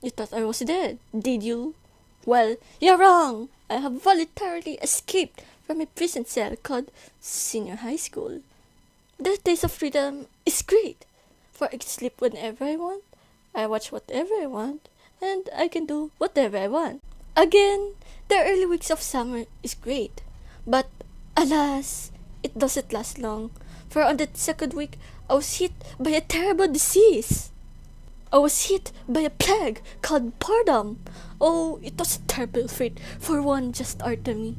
You thought I was dead, did you? Well, you're wrong! I have voluntarily escaped from a prison cell called senior high school. The taste of freedom is great, for I can sleep whenever I want, I watch whatever I want, and I can do whatever I want. Again, the early weeks of summer is great, but alas, it doesn't last long, for on the second week, I was hit by a terrible disease. I was hit by a plague called boredom. Oh, it was a terrible fate for one just Artemy.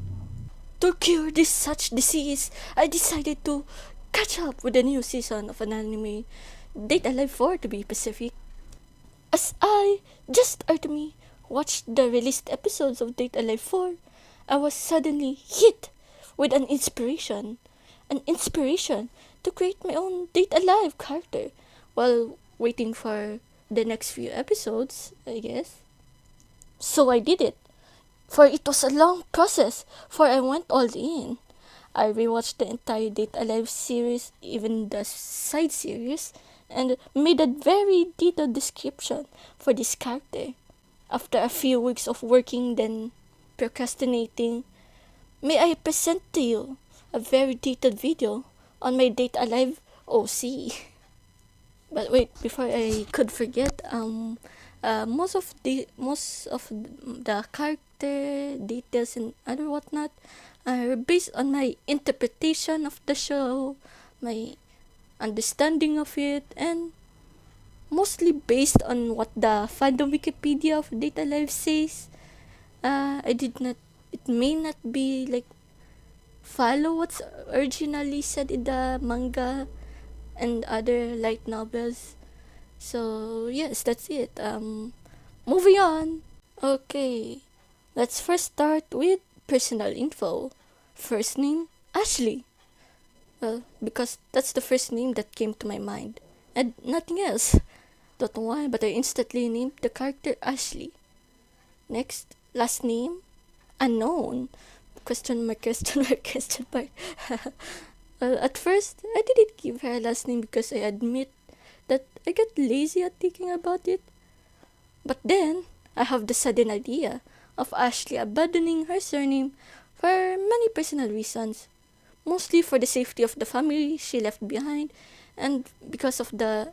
To cure this such disease, I decided to catch up with the new season of an anime, Date Alive 4 to be specific. As I, just Artemy, watched the released episodes of Date Alive 4, I was suddenly hit with an inspiration to create my own Date Alive character while waiting for the next few episodes, I guess. So I did it, for it was a long process, for I went all in. I rewatched the entire Date Alive series, even the side series, and made a very detailed description for this character. After a few weeks of working, then procrastinating, may I present to you a very detailed video on my Date Alive OC. But wait, before I could forget, most of the character details and other whatnot are based on my interpretation of the show, my understanding of it, and mostly based on what the fandom Wikipedia of Data Live says. I did not. It may not be like follow what's originally said in the manga and other light novels. So yes, that's it. Moving on. Okay, let's first start with personal info. First name Ashley. Well, because that's the first name that came to my mind, and nothing else. Don't know why, but I instantly named the character Ashley. Next, last name unknown. Question mark, question mark, question mark. Well, at first, I didn't give her a last name because I admit that I got lazy at thinking about it. But then, I have the sudden idea of Ashley abandoning her surname for many personal reasons. Mostly for the safety of the family she left behind, and because of the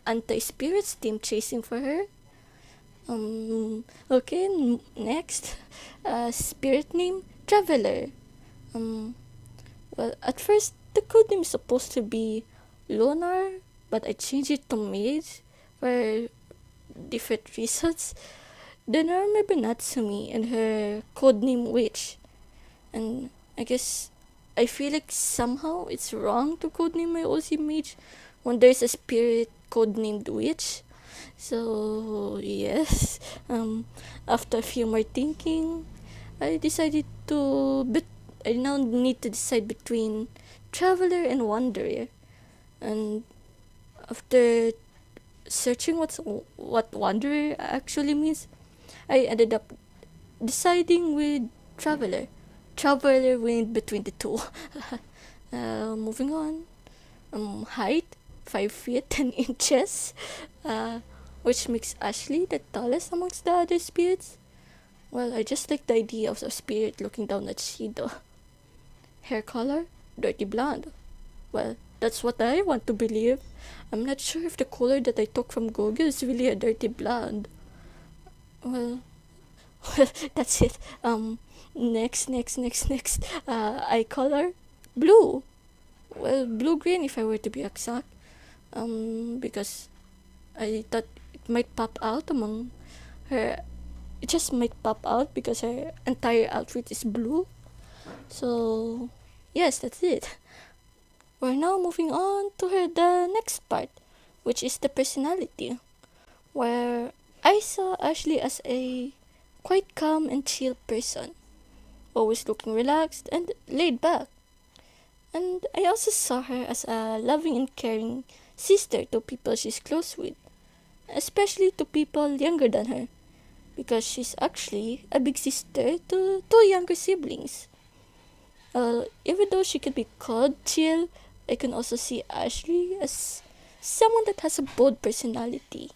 anti-spirits team chasing for her. Okay, next. Spirit name Traveler. Um, well, at first, the code name is supposed to be Lunar, but I changed it to Mage for different reasons. Then I remember Natsumi and her code name Witch. And I guess I feel like somehow it's wrong to codename my OC Mage when there's a spirit codenamed Witch. So, yes. After a few more thinking, I decided to. But I now need to decide between Traveler and Wanderer. And after searching what Wanderer actually means, I ended up deciding with Traveler. Traveler win between the two. Moving on. Height 5 feet 10 inches, which makes Ashley the tallest amongst the other spirits. Well, I just like the idea of a spirit looking down at Shido. Hair color dirty blonde. Well, that's what I want to believe. I'm not sure if the color that I took from Google is really a dirty blonde. Well, that's it. Next. Eye color blue. Well, blue green if I were to be exact. Because I thought it might pop out among her. It just might pop out because her entire outfit is blue. So, yes, that's it. We're now moving on to the next part, which is the personality, where I saw Ashley as a quite calm and chill person, always looking relaxed and laid back. And I also saw her as a loving and caring sister to people she's close with, especially to people younger than her, because she's actually a big sister to two younger siblings. Even though she could be called chill, I can also see Ashley as someone that has a bold personality,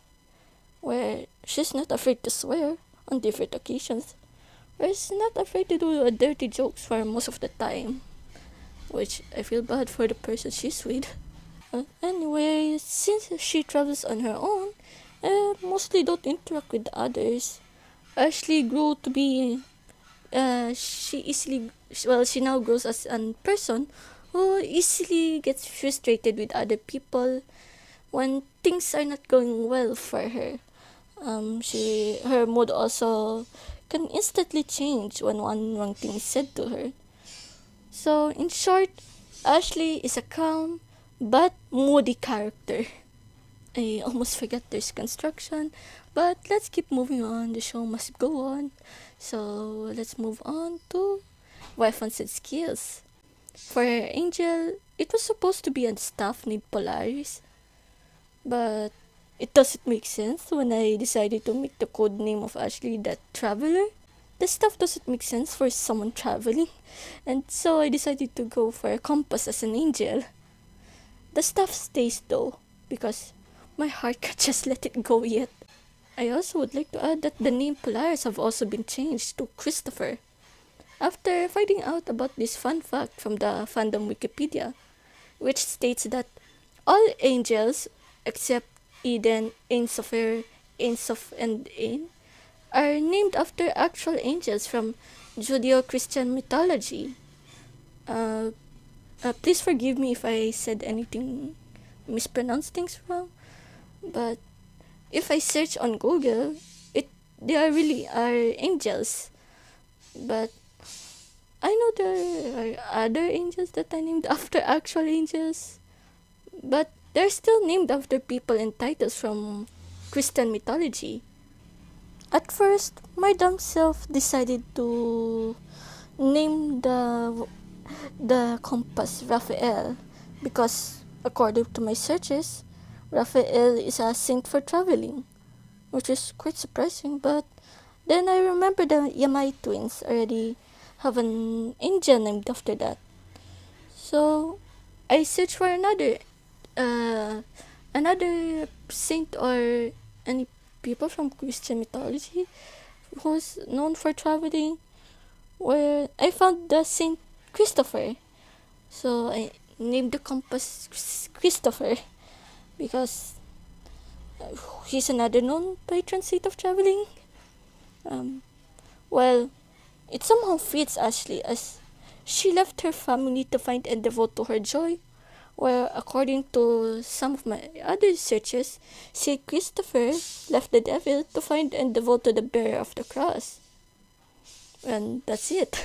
where She's not afraid to swear on different occasions, or is not afraid to do a dirty jokes for most of the time, which I feel bad for the person she's with. Anyway, since she travels on her own and mostly don't interact with others, Ashley grew to be she now grows as a person who easily gets frustrated with other people when things are not going well for her. Her mood also can instantly change when one wrong thing is said to her. So in short, Ashley is a calm but moody character. I almost forgot there's construction, but let's keep moving on. The show must go on. So let's move on to weapons and skills. For Angel, it was supposed to be a staff named Polaris, but it doesn't make sense when I decided to make the code name of Ashley that Traveler. The stuff doesn't make sense for someone traveling, and so I decided to go for a compass as an angel. The stuff stays though, because my heart can't just let it go yet. I also would like to add that the name Polaris have also been changed to Christopher. After finding out about this fun fact from the fandom Wikipedia, which states that all angels except Eden, Ainsofer, Ainsof, and Ain are named after actual angels from Judeo-Christian mythology. Uh, Please forgive me if I said anything, mispronounced things wrong, but if I search on Google, they are really are angels. But I know there are other angels that are named after actual angels, but they're still named after people and titles from Christian mythology. At first, my dumb self decided to name the compass Raphael because according to my searches, Raphael is a saint for traveling, which is quite surprising. But then I remember the Yamai twins already have an angel named after that. So I searched for uh, another saint or any people from Christian mythology who's known for traveling, where I found the Saint Christopher. So I named the compass Christopher because he's another known patron saint of traveling. Um, well, it somehow fits Ashley as she left her family to find and devote to her joy, where according to some of my other searches, Saint Christopher left the devil to find and devote to the bearer of the cross. And that's it.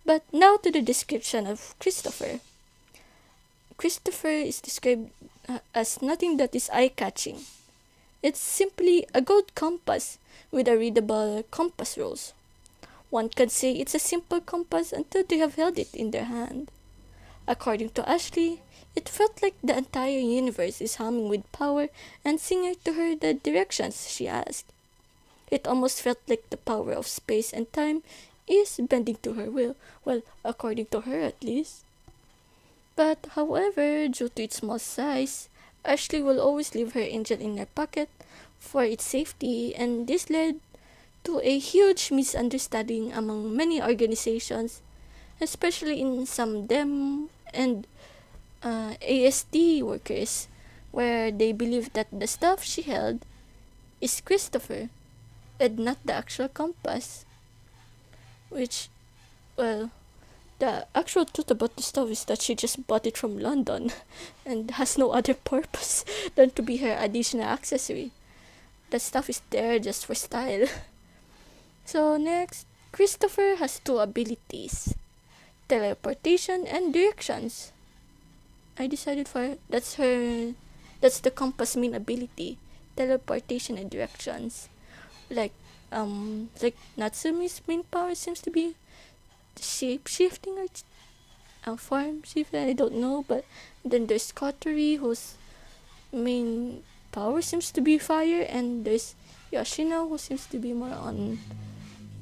But now to the description of Christopher. Christopher is described as nothing that is eye-catching. It's simply a gold compass with a readable compass rose. One could say it's a simple compass until they have held it in their hand. According to Ashley, it felt like the entire universe is humming with power and singing to her the directions she asked. It almost felt like the power of space and time is bending to her will, well, according to her at least. But however, due to its small size, Ashley will always leave her angel in her pocket for its safety, and this led to a huge misunderstanding among many organizations, especially in some DEM and ASD workers, where they believed that the stuff she held is Christopher and not the actual compass. Which, well, the actual truth about the stuff is that she just bought it from London and has no other purpose than to be her additional accessory. The stuff is there just for style. So next, Christopher has two abilities: teleportation and directions. I decided that's the compass main ability, teleportation and directions. Like Natsumi's main power seems to be shape shifting or form shifting, I don't know, but then there's Kotori whose main power seems to be fire, and there's Yoshino who seems to be more on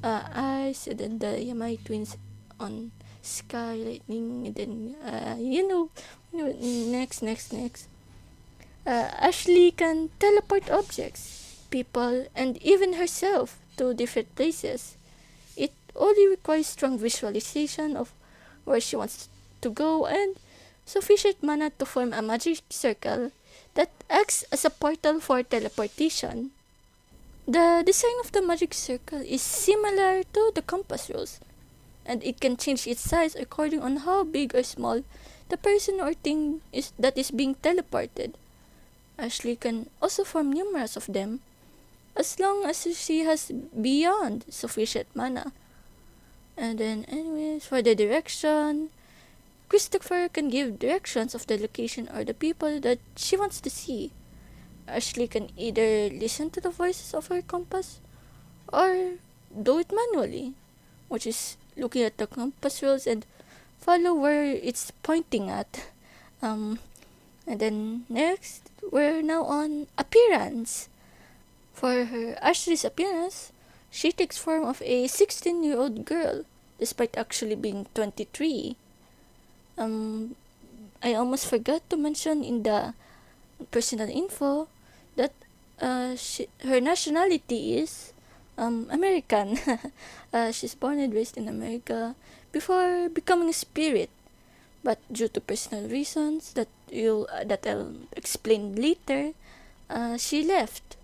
ice, and then the Yamai twins on sky, lightning, and then next. Ashley can teleport objects. people, and even herself to different places. It only requires strong visualization of where she wants to go and sufficient mana to form a magic circle that acts as a portal for teleportation. The design of the magic circle is similar to the compass rules, and it can change its size according on how big or small the person or thing is that is being teleported. Ashley can also form numerous of them, as long as she has beyond sufficient mana. And then, anyways, for the direction, Christopher can give directions of the location or the people that she wants to see. Ashley can either listen to the voices of her compass or do it manually, which is looking at the compass rules and follow where it's pointing at. Um, and then next, we're now on appearance. For her Ashley's appearance, she takes form of a 16-year-old girl, despite actually being 23. I almost forgot to mention in the personal info that her nationality is American. She's born and raised in America before becoming a spirit, but due to personal reasons that I'll explain later, she left.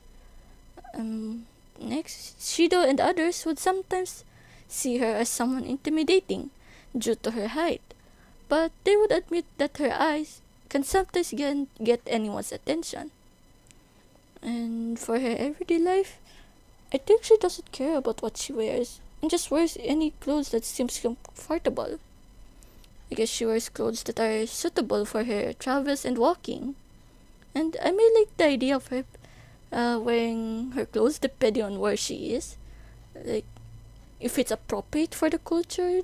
Next, Shido and others would sometimes see her as someone intimidating due to her height, but they would admit that her eyes can sometimes get anyone's attention. And for her everyday life, I think she doesn't care about what she wears and just wears any clothes that seems comfortable. I guess she wears clothes that are suitable for her travels and walking. And I may like the idea of her wearing her clothes depending on where she is. Like, if it's appropriate for the culture,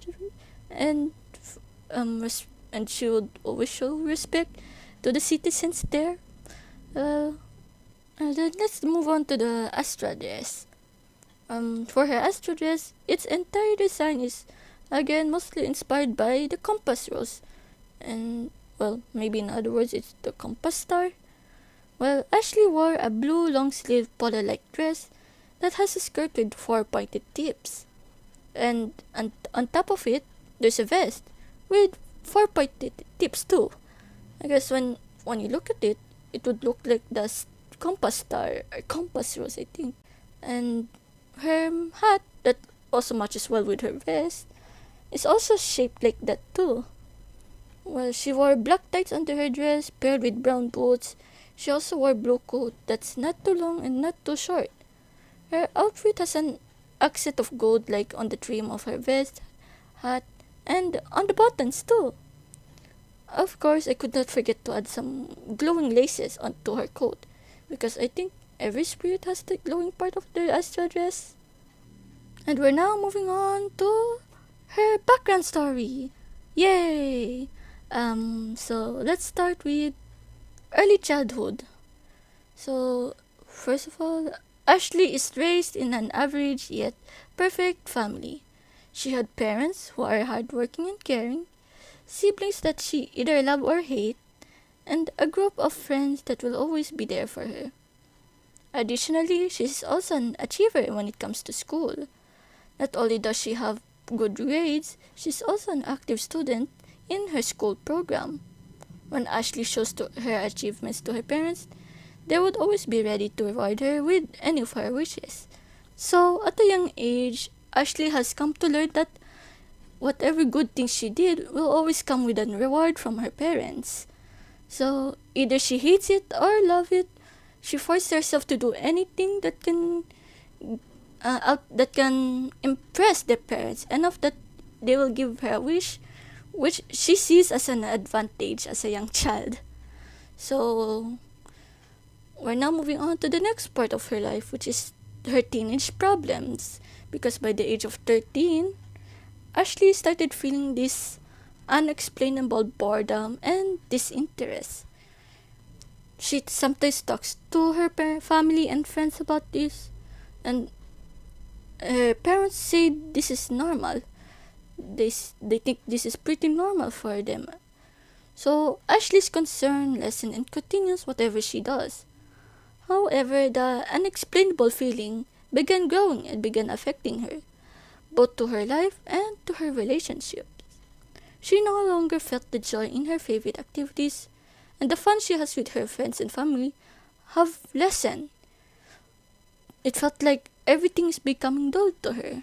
and and she would always show respect to the citizens there. And then let's move on to the Astra dress. For her Astra dress, its entire design is again mostly inspired by the compass rose, and well, maybe in other words, it's the compass star. Well, Ashley wore a blue long-sleeved polo-like dress that has a skirt with four pointed tips, and on top of it, there's a vest with four pointed tips too. I guess when you look at it, it would look like the compass star or compass rose, I think. And her hat that also matches well with her vest is also shaped like that too. Well, she wore black tights under her dress paired with brown boots. She also wore blue coat that's not too long and not too short. Her outfit has an accent of gold like on the trim of her vest, hat, and on the buttons too. Of course, I could not forget to add some glowing laces onto her coat, because I think every spirit has the glowing part of their astral dress. And we're now moving on to her background story. Yay! So let's start with early childhood. So, first of all, Ashley is raised in an average yet perfect family. She had parents who are hardworking and caring, siblings that she either love or hate, and a group of friends that will always be there for her. Additionally, she is also an achiever when it comes to school. Not only does she have good grades, she's also an active student in her school program. When Ashley shows her achievements to her parents, they would always be ready to reward her with any of her wishes. So, at a young age, Ashley has come to learn that whatever good things she did will always come with a reward from her parents. So, either she hates it or love it, she forced herself to do anything that can impress their parents enough that they will give her a wish which she sees as an advantage as a young child. So, we're now moving on to the next part of her life, which is her teenage problems. Because by the age of 13, Ashley started feeling this unexplainable boredom and disinterest. She sometimes talks to her family and friends about this, and her parents say this is normal. They think this is pretty normal for them. So Ashley's concern lessened and continues whatever she does. However, the unexplainable feeling began growing and began affecting her, both to her life and to her relationship. She no longer felt the joy in her favorite activities, and the fun she has with her friends and family have lessened. It felt like everything is becoming dull to her.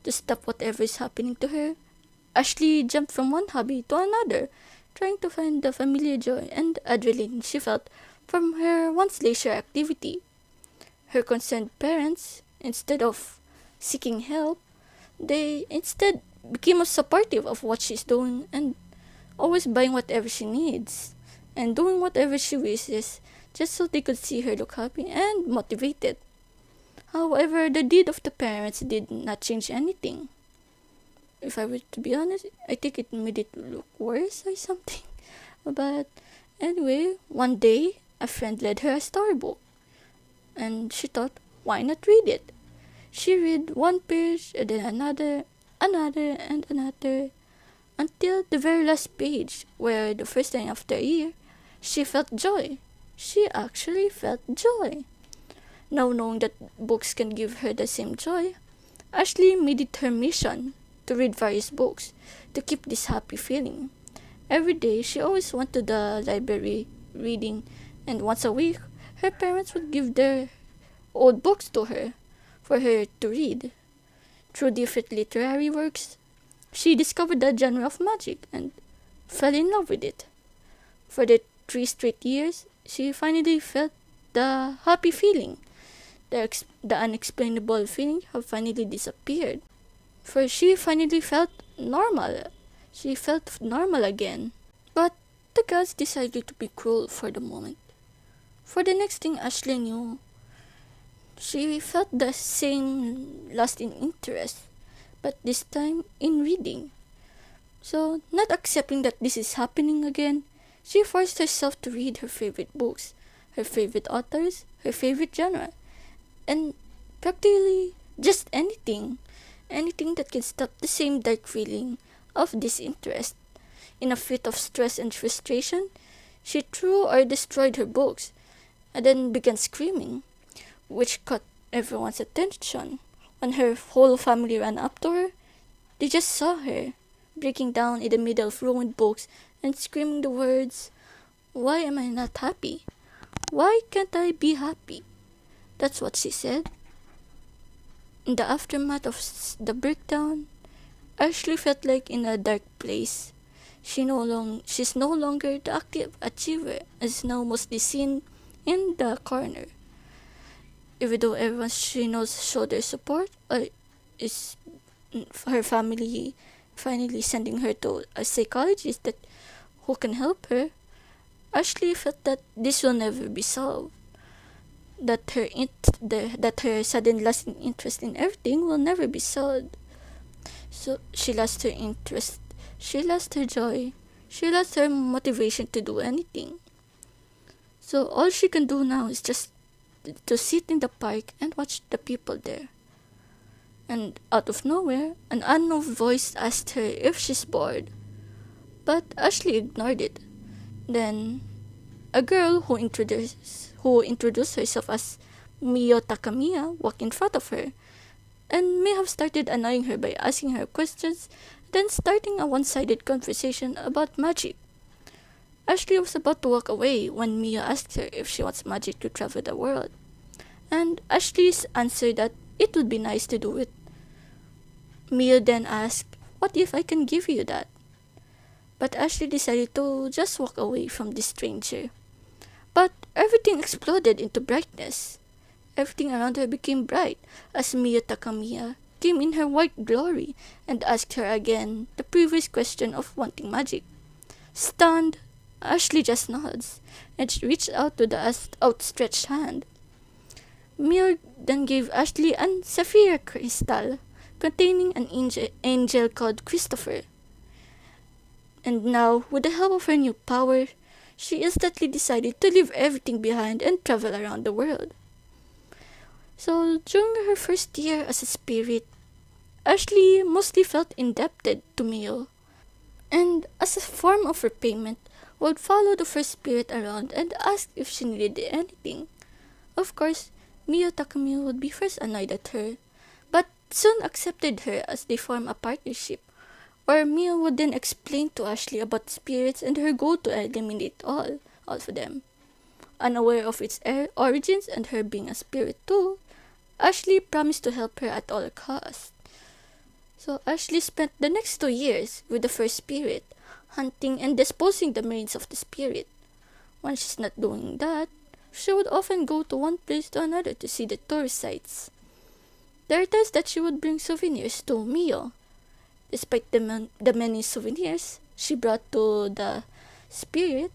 To stop whatever is happening to her, Ashley jumped from one hobby to another, trying to find the familiar joy and adrenaline she felt from her once leisure activity. Her concerned parents, instead of seeking help, they instead became supportive of what she's doing and always buying whatever she needs and doing whatever she wishes just so they could see her look happy and motivated. However, the deed of the parents did not change anything. If I were to be honest, I think it made it look worse or something. But anyway, one day, a friend led her a storybook, and she thought, why not read it? She read one page, and then another, and another, until the very last page, where the first time after a year, she felt joy. She actually felt joy. Now knowing that books can give her the same joy, Ashley made it her mission to read various books to keep this happy feeling. Every day, she always went to the library reading, and once a week, her parents would give their old books to her for her to read. Through different literary works, she discovered the genre of magic and fell in love with it. For the 3 straight years, she finally felt the happy feeling. The unexplainable feeling had finally disappeared. For she finally felt normal. She felt normal again. But the gods decided to be cruel for the moment. For the next thing Ashley knew, she felt the same loss in interest, but this time in reading. So, not accepting that this is happening again, she forced herself to read her favorite books, her favorite authors, her favorite genre, and practically just anything. Anything that can stop the same dark feeling of disinterest. In a fit of stress and frustration, she threw or destroyed her books, and then began screaming, which caught everyone's attention. When her whole family ran up to her, they just saw her, breaking down in the middle of ruined books and screaming the words, "Why am I not happy? Why can't I be happy?" That's what she said. In the aftermath of the breakdown, Ashley felt like in a dark place. She's no longer the active achiever, as now mostly seen in the corner. Even though everyone she knows showed their support, is her family finally sending her to a psychologist who can help her, Ashley felt that this will never be solved. That her sudden loss in interest in everything will never be solved. So she lost her interest, she lost her joy, she lost her motivation to do anything. So all she can do now is just to sit in the park and watch the people there. And out of nowhere, an unknown voice asked her if she's bored. But Ashley ignored it. Then a girl who introduced herself as Mio Takamiya walked in front of her and may have started annoying her by asking her questions, then starting a one-sided conversation about magic. Ashley was about to walk away when Mia asked her if she wants magic to travel the world, and Ashley's answered that it would be nice to do it. Mia then asked, "What if I can give you that?" But Ashley decided to just walk away from this stranger. But everything exploded into brightness. Everything around her became bright as Mia Takamiya came in her white glory and asked her again the previous question of wanting magic. Stunned, Ashley just nods and she reached out to the outstretched hand. Mia then gave Ashley a sapphire crystal containing an angel called Christopher. And now, with the help of her new power, she instantly decided to leave everything behind and travel around the world. So, during her first year as a spirit, Ashley mostly felt indebted to Mio, and as a form of repayment, would follow the first spirit around and ask if she needed anything. Of course, Mio Takumi would be first annoyed at her, but soon accepted her as they form a partnership, where Mio would then explain to Ashley about spirits and her goal to eliminate all of them. Unaware of its origins and her being a spirit too, Ashley promised to help her at all costs. So Ashley spent the next 2 years with the first spirit, hunting and disposing the remains of the spirit. When she's not doing that, she would often go to one place to another to see the tourist sites. There are times that she would bring souvenirs to Mio. Despite the many souvenirs she brought to the spirit,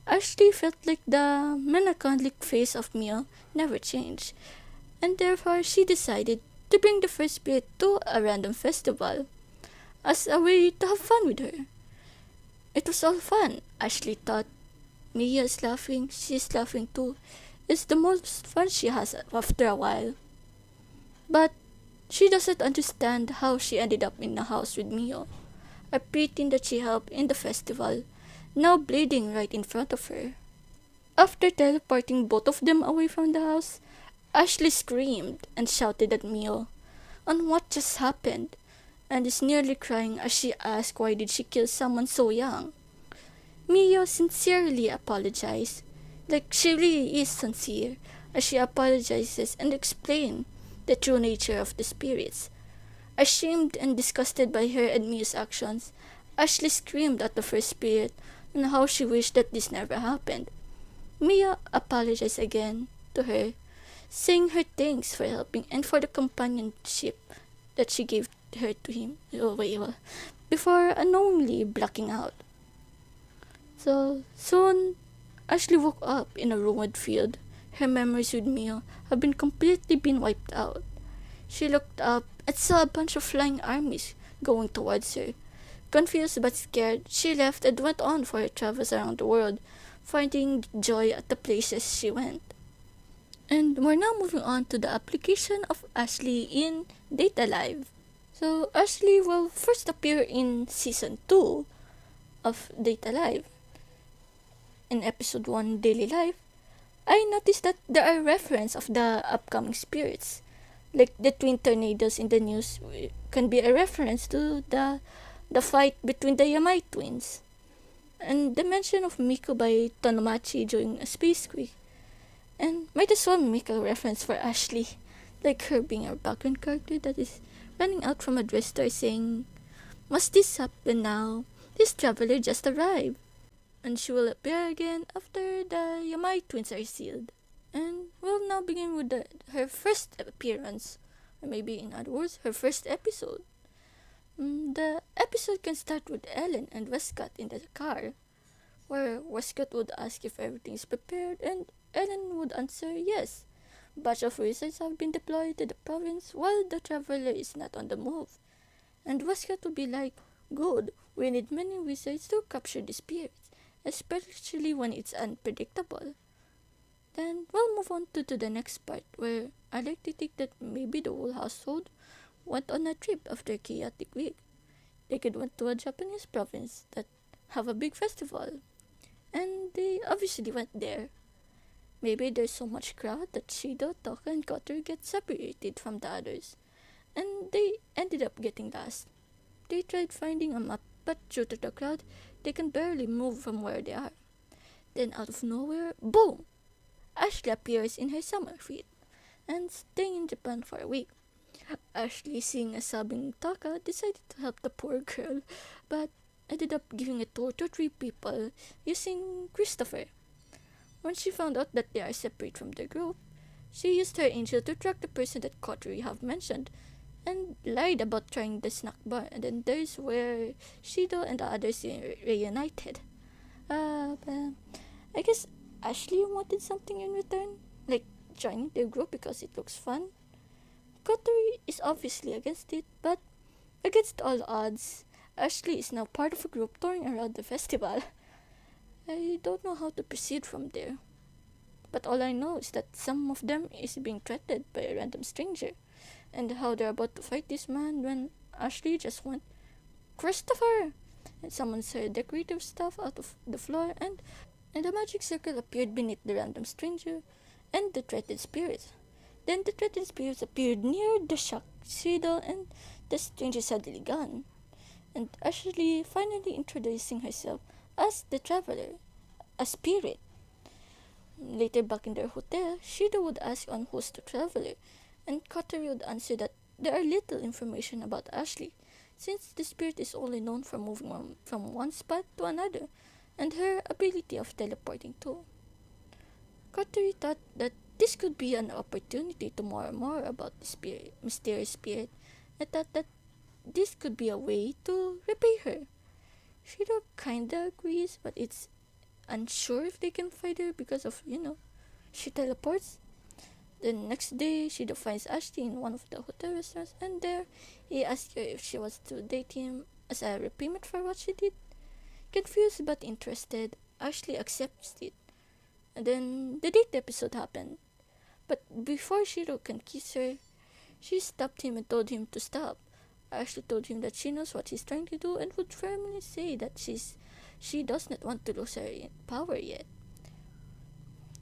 Ashley felt like the melancholic face of Mio never changed, and therefore she decided to bring the first spirit to a random festival as a way to have fun with her. It was all fun, Ashley thought. Mia is laughing, she's laughing too. It's the most fun she has after a while. But she doesn't understand how she ended up in the house with Mio, a preteen that she helped in the festival, now bleeding right in front of her. After teleporting both of them away from the house, Ashley screamed and shouted at Mio on what just happened, and is nearly crying as she asked why did she kill someone so young. Mio sincerely apologized, like she really is sincere, as she apologizes and explains the true nature of the spirits. Ashamed and disgusted by her and Mio's actions, Ashley screamed at the first spirit on how she wished that this never happened. Mia apologized again to her, saying her thanks for helping and for the companionship that she gave her to him before unknowingly blacking out. So soon, Ashley woke up in a ruined field. Her memories with Mio had completely been wiped out. She looked up and saw a bunch of flying armies going towards her. Confused but scared, she left and went on for her travels around the world, finding joy at the places she went. And we're now moving on to the application of Ashley in Data Live. So Ashley will first appear in Season 2 of Data Live. In Episode 1, Daily Life, I noticed that there are references of the upcoming spirits. Like the twin tornadoes in the news can be a reference to the fight between the Yamai twins. And the mention of Miku by Tonomachi during a space quake. And might as well make a reference for Ashley, like her being a background character that is running out from a drugstore saying, "Must this happen now? This traveler just arrived." And she will appear again after the Yamai twins are sealed. And we'll now begin with her first appearance, or maybe in other words, her first episode. The episode can start with Ellen and Westcott in the car, where Westcott would ask if everything is prepared, and Ellen would answer yes. Batch of wizards have been deployed to the province while the traveler is not on the move. And Westcott would be like, "Good, we need many wizards to capture the spirits, especially when it's unpredictable." Then we'll move on to the next part, where I like to think that maybe the whole household went on a trip after a chaotic week. They could went to a Japanese province that have a big festival, and they obviously went there. Maybe there's so much crowd that Shido, Toka, and Kotor get separated from the others, and they ended up getting lost. They tried finding a map, but due to the crowd, they can barely move from where they are. Then out of nowhere, boom! Ashley appears in her summer fit, and staying in Japan for a week. Ashley, seeing a sobbing Taka, decided to help the poor girl, but ended up giving a tour to 3 people using Christopher. When she found out that they are separate from the group, she used her angel to track the person that Kotori have mentioned, and lied about trying the snack bar, and then there's where Shido and the others reunited. But I guess Ashley wanted something in return, like joining the group because it looks fun. Kotori is obviously against it, but against all odds, Ashley is now part of a group touring around the festival. I don't know how to proceed from there, but all I know is that some of them is being threatened by a random stranger, and how they're about to fight this man when Ashley just went, "Christopher!" and someone said decorative stuff out of the floor, and a magic circle appeared beneath the random stranger, and the threatened spirits. Then the threatened spirits appeared near the shocked Shido, and the stranger suddenly gone, and Ashley finally introducing herself as the traveler, a spirit. Later, back in their hotel, Shido would ask on who's the traveler, and Kotari would answer that there are little information about Ashley, since the spirit is only known for moving from one spot to another, and her ability of teleporting too. Kotari thought that this could be an opportunity to more about the spirit, mysterious spirit, and thought that this could be a way to repay her. Shido kinda agrees, but it's unsure if they can find her because of, she teleports. The next day, Shido finds Ashley in one of the hotel restaurants, and there he asks her if she wants to date him as a repayment for what she did. Confused but interested, Ashley accepts it. And then the date episode happened. But before Shido can kiss her, she stopped him and told him to stop. Ashley told him that she knows what he's trying to do and would firmly say that she does not want to lose her power yet.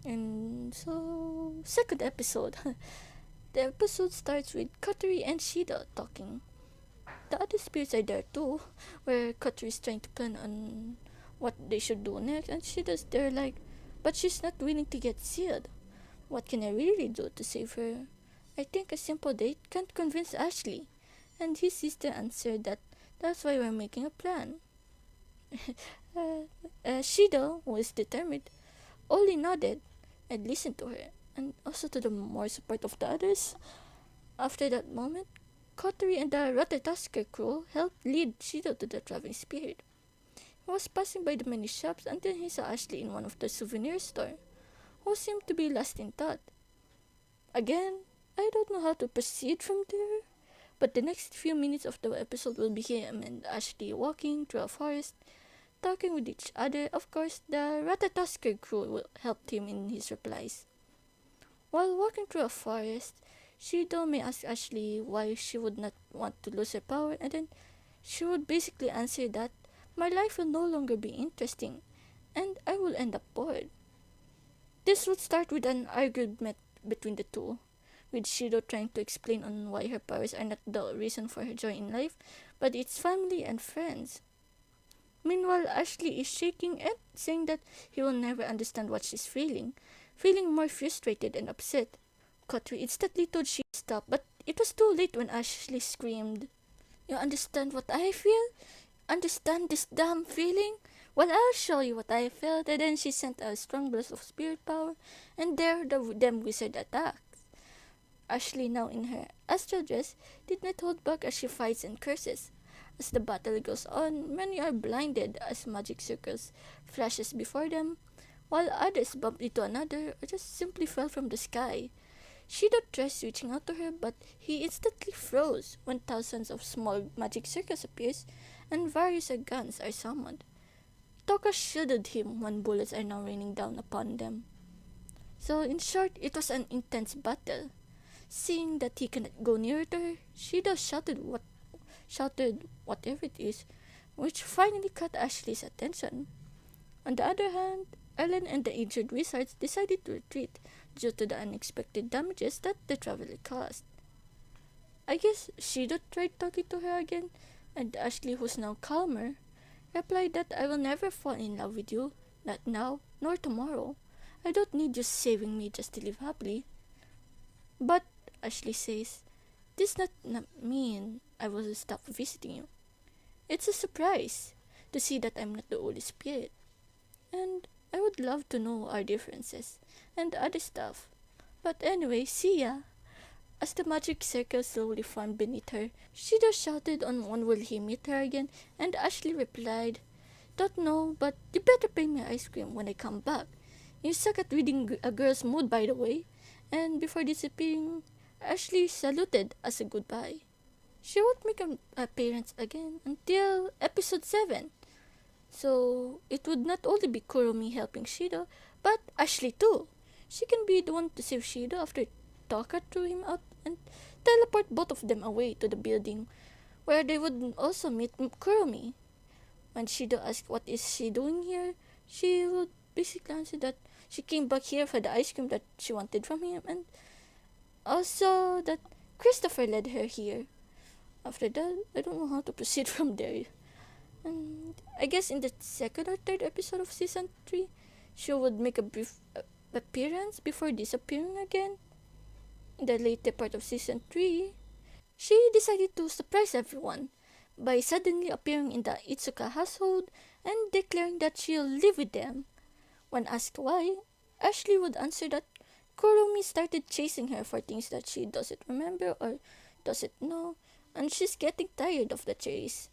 And so, second episode. The episode starts with Kotari and Shida talking. The other spirits are there too, where Kotari is trying to plan on what they should do next, and Shida's there like, but she's not willing to get sealed. What can I really do to save her? I think a simple date can't convince Ashley. And his sister answered that that's why we're making a plan. Shido, who is determined, only nodded and listened to her, and also to the more support of the others. After that moment, Kotari and the Ratatasker crew helped lead Shido to the traveling spirit. He was passing by the many shops until he saw Ashley in one of the souvenir stores, who seemed to be lost in thought. Again, I don't know how to proceed from there, but the next few minutes of the episode will be him and Ashley walking through a forest, talking with each other. Of course, the Ratatasker crew will help him in his replies. While walking through a forest, Shido may ask Ashley why she would not want to lose her power, and then she would basically answer that my life will no longer be interesting, and I will end up bored. This would start with an argument between the two, with Shido trying to explain on why her powers are not the reason for her joy in life, but it's family and friends. Meanwhile, Ashley is shaking and saying that he will never understand what she's feeling more frustrated and upset. Kotri instantly told she to stop, but it was too late when Ashley screamed, "You understand what I feel? Understand this damn feeling? Well, I'll show you what I felt." And then she sent a strong blast of spirit power, and there the damn wizard attacked. Ashley, now in her astral dress, did not hold back as she fights and curses. As the battle goes on, many are blinded as magic circles flashes before them, while others bump into another or just simply fell from the sky. Shido tries reaching out to her, but he instantly froze when thousands of small magic circles appears and various guns are summoned. Toka shielded him when bullets are now raining down upon them. So in short, it was an intense battle. Seeing that he cannot go nearer to her, Shido shouted whatever it is, which finally caught Ashley's attention. On the other hand, Ellen and the injured wizards decided to retreat due to the unexpected damages that the traveler caused. I guess Shido tried talking to her again, and Ashley, who's now calmer, replied that I will never fall in love with you, not now, nor tomorrow. I don't need you saving me just to live happily. But, Ashley says, this does not mean I will stop visiting you. It's a surprise to see that I'm not the Holy Spirit. And I would love to know our differences and other stuff. But anyway, see ya. As the magic circle slowly formed beneath her, she just shouted on when will he meet her again, and Ashley replied, "Don't know, but you better pay me ice cream when I come back. You suck at reading a girl's mood, by the way." And before disappearing, Ashley saluted as a goodbye. She won't make an appearance again until episode 7. So it would not only be Kurumi helping Shido, but Ashley too. She can be the one to save Shido after Taka threw him out and teleport both of them away to the building where they would also meet Kurumi. When Shido asked what is she doing here, she would basically answer that she came back here for the ice cream that she wanted from him, and also that Christopher led her here. After that, I don't know how to proceed from there. And I guess in the second or third episode of season 3, she would make a brief appearance before disappearing again. In the later part of season 3, she decided to surprise everyone by suddenly appearing in the Itsuka household and declaring that she'll live with them. When asked why, Ashley would answer that Kurumi started chasing her for things that she doesn't remember or doesn't know, and she's getting tired of the chase.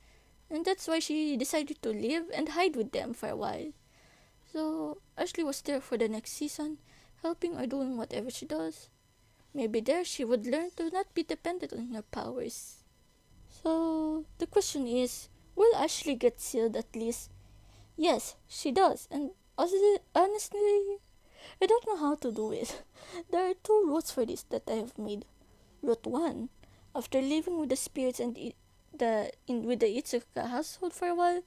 And that's why she decided to live and hide with them for a while. So Ashley was there for the next season, helping or doing whatever she does. Maybe there she would learn to not be dependent on her powers. So the question is, will Ashley get sealed at least? Yes, she does, and honestly, I don't know how to do it. There are two routes for this that I have made. Route 1. After living with the spirits and with the Itsuka household for a while,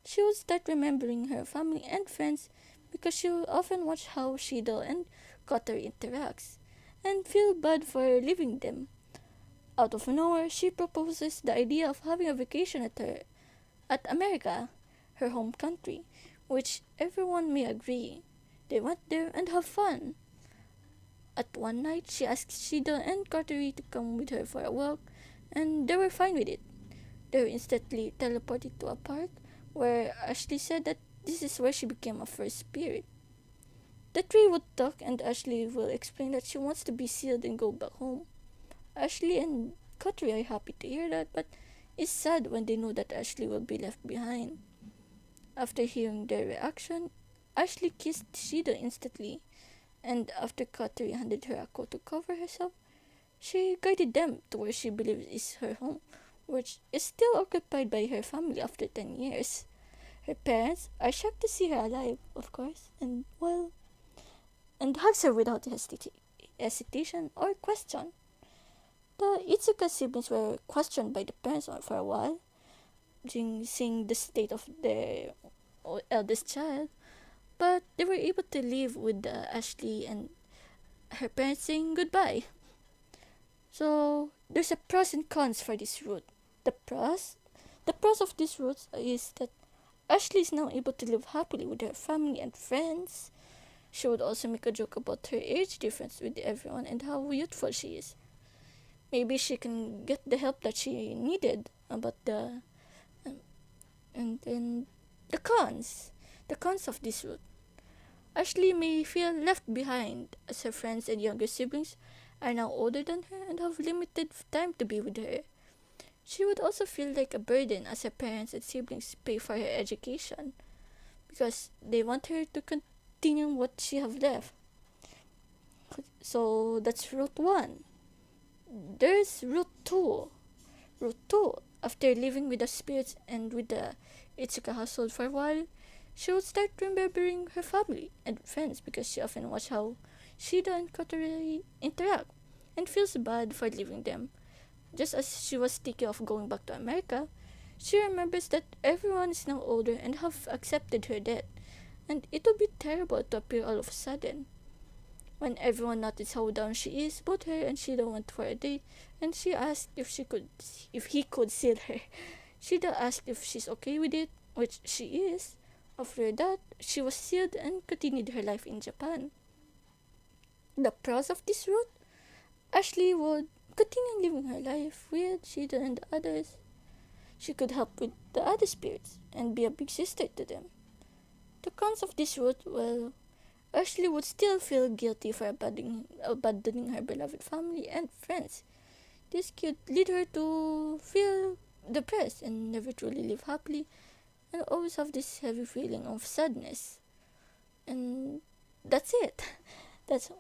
she would start remembering her family and friends because she would often watch how Shido and Kotori interacts and feel bad for leaving them. Out of nowhere, she proposes the idea of having a vacation at America, her home country, which everyone may agree. They went there and have fun. At one night, she asked Shido and Kotori to come with her for a walk, and they were fine with it. They were instantly teleported to a park where Ashley said that this is where she became a first spirit. The three would talk, and Ashley will explain that she wants to be sealed and go back home. Ashley and Kotori are happy to hear that, but it's sad when they know that Ashley will be left behind. After hearing their reaction, Ashley kissed Shido instantly, and after Kotori handed her a coat to cover herself, she guided them to where she believes is her home, which is still occupied by her family after 10 years. Her parents are shocked to see her alive, of course, and hugs her without hesitation or question. The Itsuka siblings were questioned by the parents for a while, seeing the state of their eldest child, but they were able to live with Ashley and her parents saying goodbye. So there's a pros and cons for this route. The pros of this route is that Ashley is now able to live happily with her family and friends. She would also make a joke about her age difference with everyone and how youthful she is. Maybe she can get the help that she needed. About and then the cons. The cons of this route. Ashley may feel left behind as her friends and younger siblings are now older than her and have limited time to be with her. She would also feel like a burden as her parents and siblings pay for her education because they want her to continue what she have left. So that's route 1. There's route 2. Route 2. After living with the spirits and with the Itsuka household for a while, she would start remembering her family and friends because she often watched how Shida and Kotori interact and feels bad for leaving them. Just as she was thinking of going back to America, she remembers that everyone is now older and have accepted her death, and it would be terrible to appear all of a sudden. When everyone noticed how down she is, both her and Shida went for a date, and she asked if he could seal her. Shida asked if she's okay with it, which she is. After that, she was sealed and continued her life in Japan. The pros of this route? Ashley would continue living her life with Shida and the others. She could help with the other spirits and be a big sister to them. The cons of this route, well, Ashley would still feel guilty for abandoning her beloved family and friends. This could lead her to feel depressed and never truly live happily and always have this heavy feeling of sadness. And that's it. That's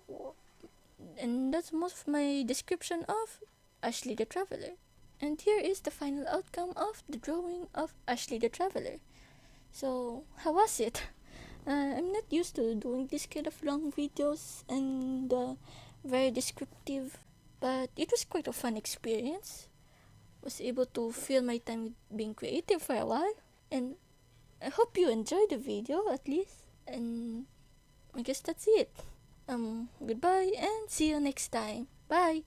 most of my description of Ashley the Traveler. And here is the final outcome of the drawing of Ashley the Traveler. So, how was it? I'm not used to doing this kind of long videos and very descriptive, but it was quite a fun experience. Was able to feel my time being creative for a while, and I hope you enjoyed the video at least. And I guess that's it. Goodbye and see you next time. Bye.